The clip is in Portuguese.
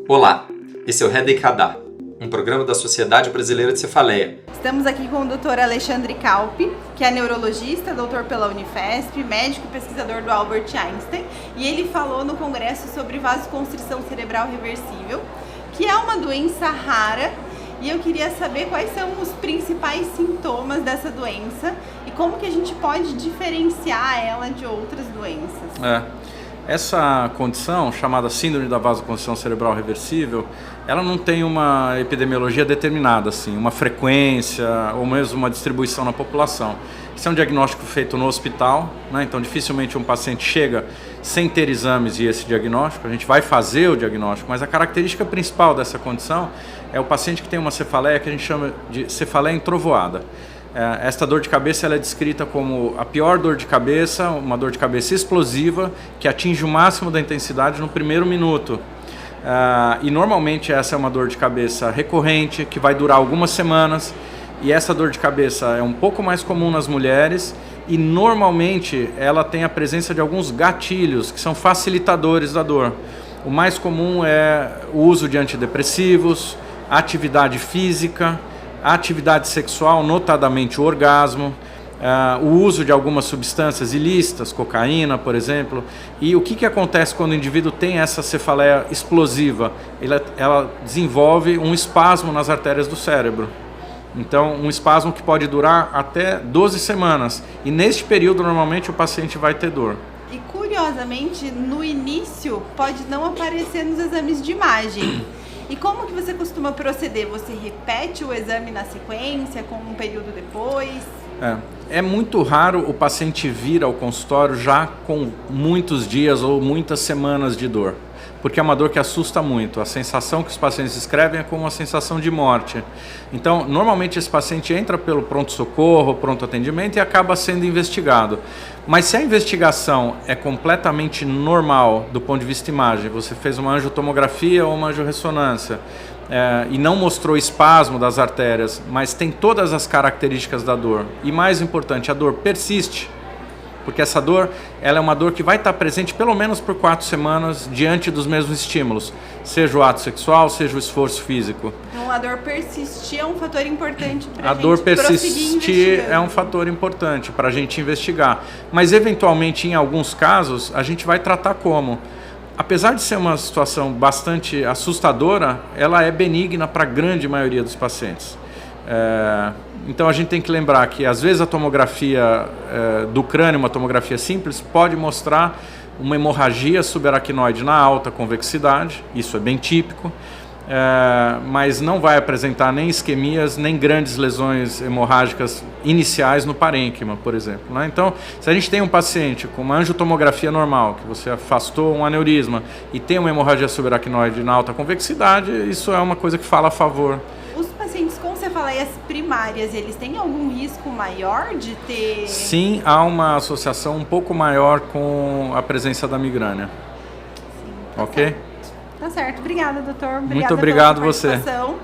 Olá, esse é o REDECADA, um programa da Sociedade Brasileira de Cefaleia. Estamos aqui com o Dr. Alexandre Calpe, que é neurologista, doutor pela Unifesp, médico e pesquisador do Albert Einstein, e ele falou no congresso sobre vasoconstrição cerebral reversível, que é uma doença rara, e eu queria saber quais são os principais sintomas dessa doença e como que a gente pode diferenciar ela de outras doenças. Essa condição, chamada síndrome da vasoconstrição cerebral reversível, ela não tem uma epidemiologia determinada, assim, uma frequência ou mesmo uma distribuição na população. Isso é um diagnóstico feito no hospital, né? Então dificilmente um paciente chega sem ter exames e esse diagnóstico. A gente vai fazer o diagnóstico, mas a característica principal dessa condição é o paciente que tem uma cefaleia que a gente chama de cefaleia entrovoada. Esta dor de cabeça ela é descrita como a pior dor de cabeça, uma dor de cabeça explosiva que atinge o máximo da intensidade no primeiro minuto. E normalmente essa é uma dor de cabeça recorrente, que vai durar algumas semanas, e essa dor de cabeça é um pouco mais comum nas mulheres e normalmente ela tem a presença de alguns gatilhos que são facilitadores da dor. O mais comum é o uso de antidepressivos, atividade física, a atividade sexual, notadamente o orgasmo, o uso de algumas substâncias ilícitas, cocaína, por exemplo. E o que acontece quando o indivíduo tem essa cefaleia explosiva? Ela desenvolve um espasmo nas artérias do cérebro. Então, um espasmo que pode durar até 12 semanas. E neste período, normalmente, o paciente vai ter dor. E, curiosamente, no início, pode não aparecer nos exames de imagem. E como que você costuma proceder? Você repete o exame na sequência, com um período depois? É muito raro o paciente vir ao consultório já com muitos dias ou muitas semanas de dor, porque é uma dor que assusta muito. A sensação que os pacientes descrevem é como uma sensação de morte. Então, normalmente esse paciente entra pelo pronto-socorro, pronto atendimento e acaba sendo investigado. Mas se a investigação é completamente normal do ponto de vista de imagem, você fez uma angiotomografia ou uma angiorressonância e não mostrou espasmo das artérias, mas tem todas as características da dor, e mais importante, a dor persiste, porque essa dor ela é uma dor que vai estar presente pelo menos por 4 semanas diante dos mesmos estímulos, seja o ato sexual, seja o esforço físico. Então a dor persistir é um fator importante para a gente dor persistir é um fator importante para a gente investigar, mas eventualmente em alguns casos a gente vai tratar como. Apesar de ser uma situação bastante assustadora, ela é benigna para a grande maioria dos pacientes. Então a gente tem que lembrar que às vezes a tomografia do crânio, uma tomografia simples, pode mostrar uma hemorragia subaracnoide na alta convexidade, isso é bem típico, mas não vai apresentar nem isquemias, nem grandes lesões hemorrágicas iniciais no parênquima, por exemplo, né? Então, se a gente tem um paciente com uma angiotomografia normal, que você afastou um aneurisma e tem uma hemorragia subaracnoide na alta convexidade, isso é uma coisa que fala a favor. Os pacientes com cefaleias primárias, eles têm algum risco maior de ter... Sim, há uma associação um pouco maior com a presença da migrânia. Sim, tá ok? certo. Tá certo. Obrigada, doutor. Muito obrigado pela você. participação.